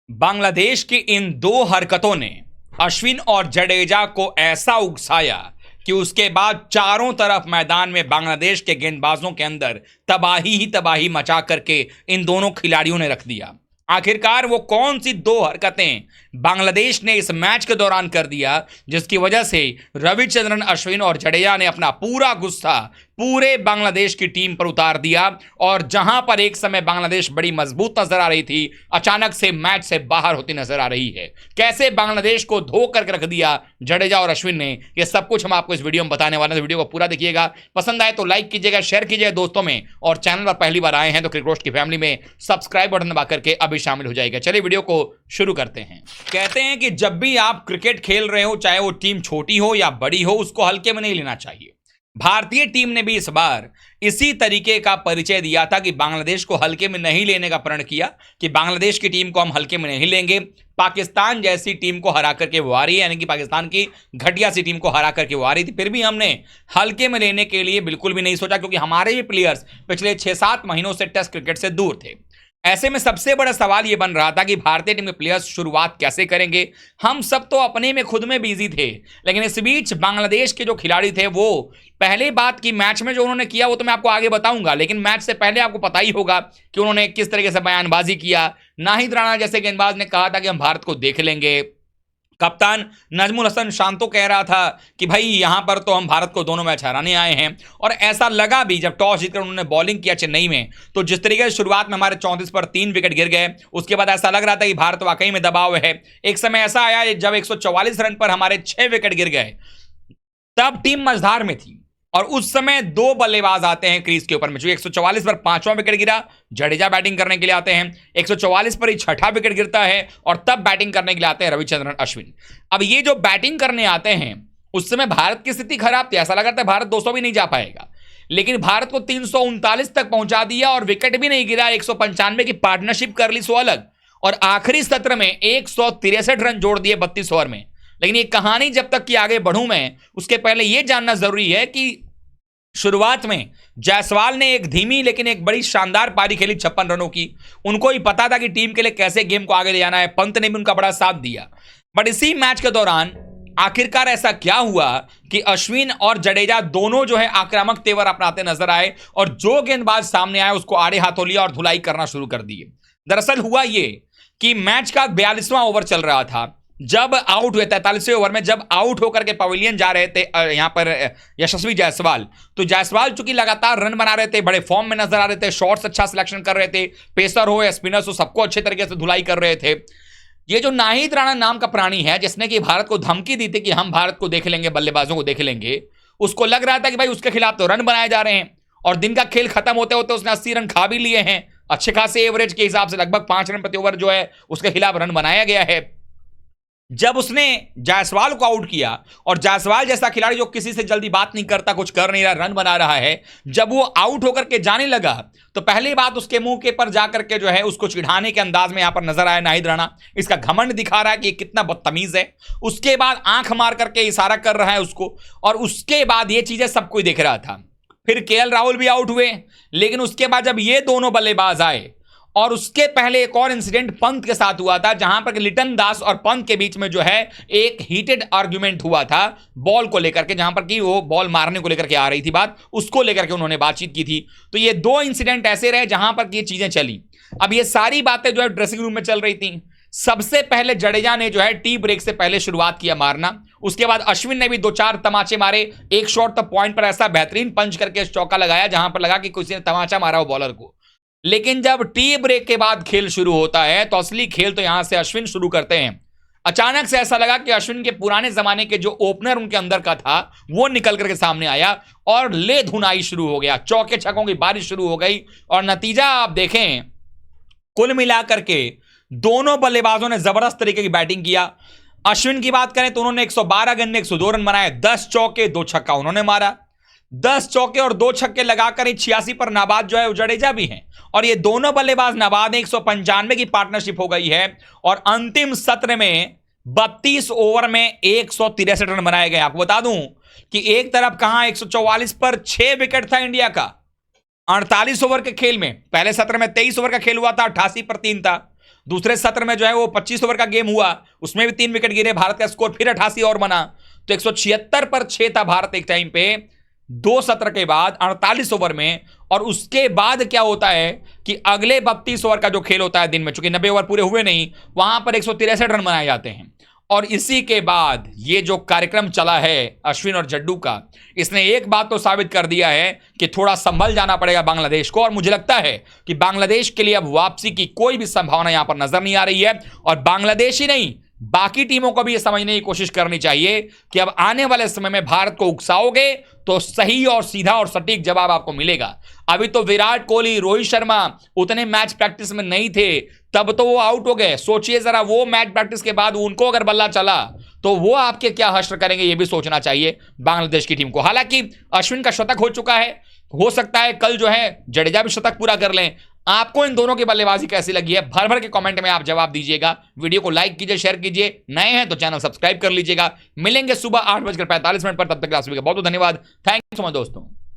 बांग्लादेश की इन दो हरकतों ने अश्विन और जडेजा को ऐसा उकसाया कि उसके बाद चारों तरफ मैदान में बांग्लादेश के गेंदबाजों के अंदर तबाही ही तबाही मचा करके इन दोनों खिलाड़ियों ने रख दिया। आखिरकार वो कौन सी दो हरकतें बांग्लादेश ने इस मैच के दौरान कर दिया जिसकी वजह से रविचंद्रन अश्विन और जडेजा ने अपना पूरा गुस्सा पूरे बांग्लादेश की टीम पर उतार दिया और जहां पर एक समय बांग्लादेश बड़ी मजबूत नजर आ रही थी, अचानक से मैच से बाहर होती नजर आ रही है। कैसे बांग्लादेश को धो करके रख दिया जडेजा और अश्विन ने, यह सब कुछ हम आपको इस वीडियो में बताने वाले हैं। वीडियो को पूरा देखिएगा, पसंद आए तो लाइक कीजिएगा, शेयर कीजिएगा दोस्तों में, और चैनल पर पहली बार आए हैं तो क्रिकेट रोस्ट की फैमिली में सब्सक्राइब बटन दबा करके अभी शामिल हो जाएगा। चलिए वीडियो को शुरू करते हैं। कहते हैं कि जब भी आप क्रिकेट खेल रहे हो, चाहे वो टीम छोटी हो या बड़ी हो, उसको हल्के में नहीं लेना चाहिए। भारतीय टीम ने भी इस बार इसी तरीके का परिचय दिया था कि बांग्लादेश को हल्के में नहीं लेने का प्रण किया कि बांग्लादेश की टीम को हम हल्के में नहीं लेंगे। पाकिस्तान जैसी टीम को हरा करके वो आ रही है, यानी कि पाकिस्तान की घटिया सी टीम को हरा करके वो आ रही थी, फिर भी हमने हल्के में लेने के लिए बिल्कुल भी नहीं सोचा, क्योंकि हमारे भी प्लेयर्स पिछले 6-7 महीनों से टेस्ट क्रिकेट से दूर थे। ऐसे में सबसे बड़ा सवाल यह बन रहा था कि भारतीय टीम के प्लेयर्स शुरुआत कैसे करेंगे। हम सब तो अपने में खुद में बिजी थे, लेकिन इस बीच बांग्लादेश के जो खिलाड़ी थे वो पहले बात की मैच में जो उन्होंने किया वो तो मैं आपको आगे बताऊंगा, लेकिन मैच से पहले आपको पता ही होगा कि उन्होंने किस तरीके से बयानबाजी किया। नाहिद राणा जैसे गेंदबाज ने कहा था कि हम भारत को देख लेंगे। कप्तान नजमुल हसन शांतो कह रहा था कि भाई यहां पर तो हम भारत को दोनों मैच हराने आए हैं, और ऐसा लगा भी जब टॉस जीतकर उन्होंने बॉलिंग किया चेन्नई में, तो जिस तरीके से शुरुआत में हमारे 34 पर 3 विकेट गिर गए, उसके बाद ऐसा लग रहा था कि भारत वाकई में दबाव है। एक समय ऐसा आया जब 144 रन पर हमारे 6 विकेट गिर गए, तब टीम मझधार में थी, और उस समय दो बल्लेबाज आते हैं क्रीज के ऊपर में। जो 144 पर 5वां विकेट गिरा, जडेजा बैटिंग करने के लिए आते हैं, 144 पर ही 6ठा विकेट गिरता है, और तब बैटिंग करने के लिए आते हैं रविचंद्रन अश्विन। अब ये जो बैटिंग करने आते हैं, उस समय भारत की स्थिति खराब थी, ऐसा लगा था भारत 200 भी नहीं जा पाएगा, लेकिन भारत को 339 तक पहुंचा दिया और विकेट भी नहीं गिरा। 195 की पार्टनरशिप कर ली, सो अलग, और आखिरी सत्र में 163 रन जोड़ दिए 32 ओवर में। लेकिन ये कहानी जब तक कि आगे बढ़ूं मैं, उसके पहले यह जानना जरूरी है कि शुरुआत में जायसवाल ने एक धीमी लेकिन एक बड़ी शानदार पारी खेली 56 रनों की। उनको ही पता था कि टीम के लिए कैसे गेम को आगे ले जाना है, पंत ने भी उनका बड़ा साथ दिया। बट इसी मैच के दौरान आखिरकार ऐसा क्या हुआ कि अश्विन और जडेजा दोनों जो है आक्रामक तेवर अपनाते नजर आए, और जो गेंदबाज सामने आया उसको आड़े हाथों लिया और धुलाई करना शुरू कर दिए। दरअसल हुआ यह कि मैच का 42वां ओवर चल रहा था, जब आउट हुए 43वें ओवर में, जब आउट होकर के पवेलियन जा रहे थे यहां पर यशस्वी जायसवाल, तो जायसवाल चूंकि लगातार रन बना रहे थे, बड़े फॉर्म में नजर आ रहे थे, शॉट्स अच्छा सिलेक्शन कर रहे थे, पेसर हो या स्पिनर्स हो सबको अच्छे तरीके से धुलाई कर रहे थे। ये जो नाहिद राणा नाम का प्राणी है, जिसने कि भारत को धमकी दी थी कि हम भारत को देख लेंगे, बल्लेबाजों को देख लेंगे, उसको लग रहा था कि भाई उसके खिलाफ तो रन बनाए जा रहे हैं, और दिन का खेल खत्म होते होते उसने 80 रन खा भी लिए हैं। अच्छे खासे एवरेज के हिसाब से लगभग 5 रन प्रति ओवर जो है उसके खिलाफ रन बनाया गया है। जब उसने जायसवाल को आउट किया, और जायसवाल जैसा खिलाड़ी जो किसी से जल्दी बात नहीं करता, कुछ कर नहीं रहा, रन बना रहा है, जब वो आउट होकर के जाने लगा, तो पहली बात उसके मुंह के पर जाकर के जो है उसको चिढ़ाने के अंदाज में यहां पर नजर आया नाहिद राणा। इसका घमंड दिखा रहा है कि ये कितना बदतमीज है। उसके बाद आंख मार करके इशारा कर रहा है उसको, और उसके बाद ये चीजें सब कोई देख रहा था। फिर केएल राहुल भी आउट हुए, लेकिन उसके बाद जब ये दोनों बल्लेबाज आए, और उसके पहले एक और इंसिडेंट पंत के साथ हुआ था, जहां पर लिटन दास और पंत के बीच में जो है एक हीटेड आर्ग्यूमेंट हुआ था बॉल को लेकर के, जहां पर कि वो बॉल मारने को लेकर के आ रही थी बात, उसको लेकर के उन्होंने बातचीत की थी। तो ये दो इंसिडेंट ऐसे रहे जहां पर ये चीजें चली। अब ये सारी बातें जो है ड्रेसिंग रूम में चल रही थी। सबसे पहले जडेजा ने जो है टी ब्रेक से पहले शुरुआत किया मारना, उसके बाद अश्विन ने भी 2-4 तमाचे मारे। एक शॉट तो पॉइंट पर ऐसा बेहतरीन पंच करके चौका लगाया जहां पर लगा कि किसी ने तमाचा मारा हो बॉलर को। लेकिन जब टी ब्रेक के बाद खेल शुरू होता है, तो असली खेल तो यहां से अश्विन शुरू करते हैं। अचानक से ऐसा लगा कि अश्विन के पुराने जमाने के जो ओपनर उनके अंदर का था वो निकल करके सामने आया, और ले धुनाई शुरू हो गया, चौके छक्कों की बारिश शुरू हो गई। और नतीजा आप देखें, कुल मिलाकर के दोनों बल्लेबाजों ने जबरदस्त तरीके की बैटिंग किया। अश्विन की बात करें तो उन्होंने 112 गेंद 102 रन बनाए, 10 चौके 2 छक्का उन्होंने मारा। 10 चौके और 2 छक्के लगाकर 86 पर नाबाद जो है जडेजा भी हैं, और ये दोनों बल्लेबाज नाबाद हैं। 195 की पार्टनरशिप हो गई है, और अंतिम सत्र में 32 ओवर में 163 रन बनाए गए। आपको बता दूं कि एक तरफ कहां 144 पर 6 विकेट था इंडिया का 48 ओवर के खेल में। पहले सत्र में 23 ओवर का खेल हुआ था, 88 पर 3 था। दूसरे सत्र में जो है वो 25 ओवर का गेम हुआ, उसमें भी 3 विकेट गिरे, भारत का स्कोर फिर 88 ओवर बना। तो 176 पर 6 था भारत एक टाइम पे, 2 सत्र के बाद 48 ओवर में। और उसके बाद क्या होता है कि अगले 32 ओवर का जो खेल होता है दिन में, चूंकि 90 ओवर पूरे हुए नहीं, वहां पर 163 रन बनाए जाते हैं। और इसी के बाद ये जो कार्यक्रम चला है अश्विन और जड्डू का, इसने एक बात तो साबित कर दिया है कि थोड़ा संभल जाना पड़ेगा बांग्लादेश को। और मुझे लगता है कि बांग्लादेश के लिए अब वापसी की कोई भी संभावना यहां पर नजर नहीं आ रही है। और बांग्लादेश ही नहीं, बाकी टीमों को भी यह समझने की कोशिश करनी चाहिए कि अब आने वाले समय में भारत को उकसाओगे तो सही और सीधा और सटीक जवाब आपको मिलेगा। अभी तो विराट कोहली, रोहित शर्मा उतने मैच प्रैक्टिस में नहीं थे, तब तो वो आउट हो गए। सोचिए जरा, वो मैच प्रैक्टिस के बाद उनको अगर बल्ला चला तो वो आपके क्या हश्र करेंगे, ये भी सोचना चाहिए बांग्लादेश की टीम को। हालांकि अश्विन का शतक हो चुका है, हो सकता है कल जो है जडेजा भी शतक पूरा कर लें। आपको इन दोनों की बल्लेबाजी कैसी लगी है, भर भर के कमेंट में आप जवाब दीजिएगा। वीडियो को लाइक कीजिए, शेयर कीजिए, नए हैं तो चैनल सब्सक्राइब कर लीजिएगा। मिलेंगे सुबह 8:45 पर, तब तक आप सभी का बहुत बहुत धन्यवाद। थैंक यू सो मच दोस्तों।